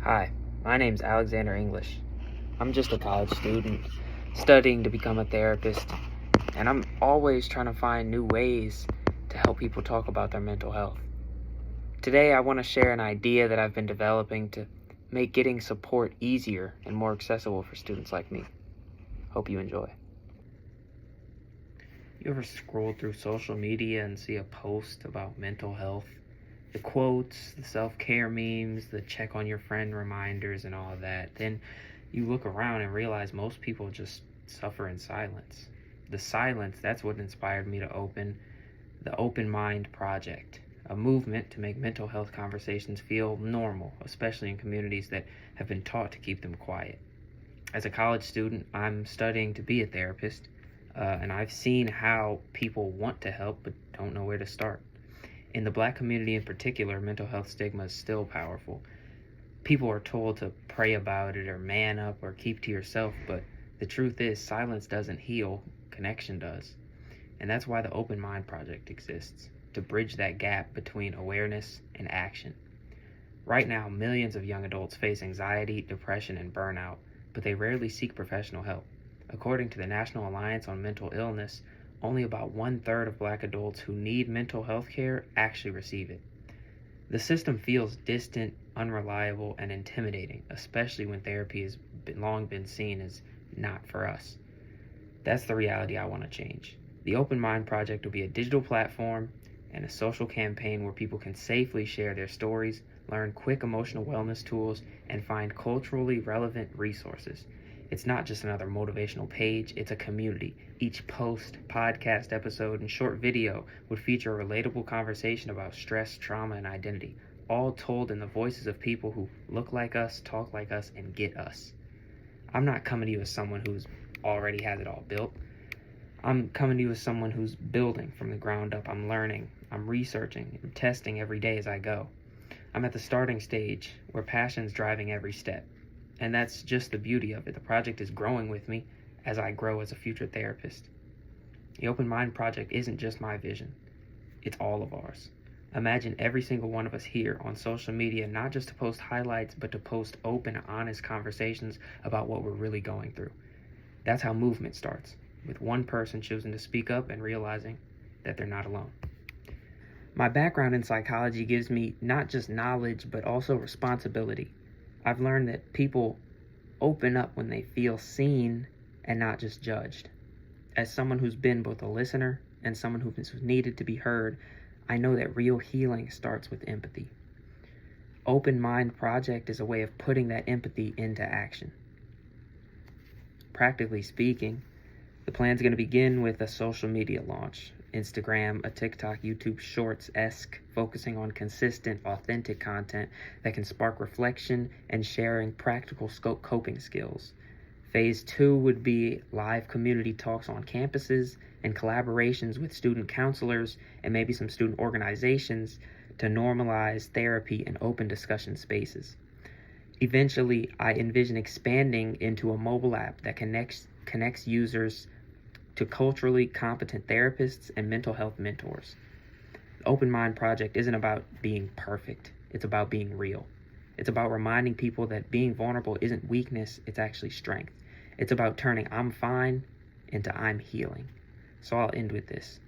Hi, my name's Alexander English. I'm just a college student studying to become a therapist, and I'm always trying to find new ways to help people talk about their mental health. Today, I want to share an idea that I've been developing to make getting support easier and more accessible for students like me. Hope you enjoy. You ever scroll through social media and see a post about mental health? The quotes, the self-care memes, the check on your friend reminders and all of that. Then you look around and realize most people just suffer in silence. The silence, that's what inspired me to open the Open Mind Project, a movement to make mental health conversations feel normal, especially in communities that have been taught to keep them quiet. As a college student, I'm studying to be a therapist, and I've seen how people want to help but don't know where to start. In the Black community in particular, mental health stigma is still powerful. People are told to pray about it or man up or keep to yourself, but the truth is silence doesn't heal, connection does. And that's why the Open Mind Project exists, to bridge that gap between awareness and action. Right now, millions of young adults face anxiety, depression, and burnout, but they rarely seek professional help. According to the National Alliance on Mental Illness, only about 1/3 of Black adults who need mental health care actually receive it. The system feels distant, unreliable, and intimidating, especially when therapy has long been seen as not for us. That's the reality I want to change. The Open Mind Project will be a digital platform and a social campaign where people can safely share their stories, learn quick emotional wellness tools, and find culturally relevant resources. It's not just another motivational page, it's a community. Each post, podcast episode, and short video would feature a relatable conversation about stress, trauma, and identity, all told in the voices of people who look like us, talk like us, and get us. I'm not coming to you as someone who's already has it all built. I'm coming to you as someone who's building from the ground up. I'm learning, I'm researching, and testing every day as I go. I'm at the starting stage where passion's driving every step. And that's just the beauty of it. The project is growing with me as I grow as a future therapist. The Open Mind Project isn't just my vision, it's all of ours. Imagine every single one of us here on social media, not just to post highlights, but to post open, honest conversations about what we're really going through. That's how movement starts, with one person choosing to speak up and realizing that they're not alone. My background in psychology gives me not just knowledge, but also responsibility. I've learned that people open up when they feel seen and not just judged. As someone who's been both a listener and someone who's needed to be heard, I know that real healing starts with empathy. Open Mind Project is a way of putting that empathy into action. Practically speaking, the plan's going to begin with a social media launch. Instagram, a TikTok, YouTube Shorts-esque, focusing on consistent, authentic content that can spark reflection and sharing practical coping skills. Phase 2 would be live community talks on campuses and collaborations with student counselors and maybe some student organizations to normalize therapy and open discussion spaces. Eventually, I envision expanding into a mobile app that connects users to culturally competent therapists and mental health mentors. The Open Mind Project isn't about being perfect, it's about being real. It's about reminding people that being vulnerable isn't weakness, it's actually strength. It's about turning I'm fine into I'm healing. So I'll end with this.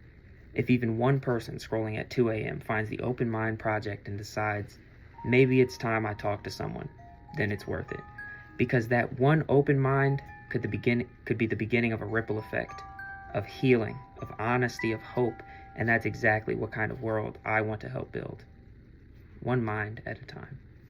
If even one person scrolling at 2 a.m. finds the Open Mind Project and decides, maybe it's time I talk to someone, then it's worth it. Because that one open mind could be the beginning of a ripple effect, of healing, of honesty, of hope, and that's exactly what kind of world I want to help build. One mind at a time.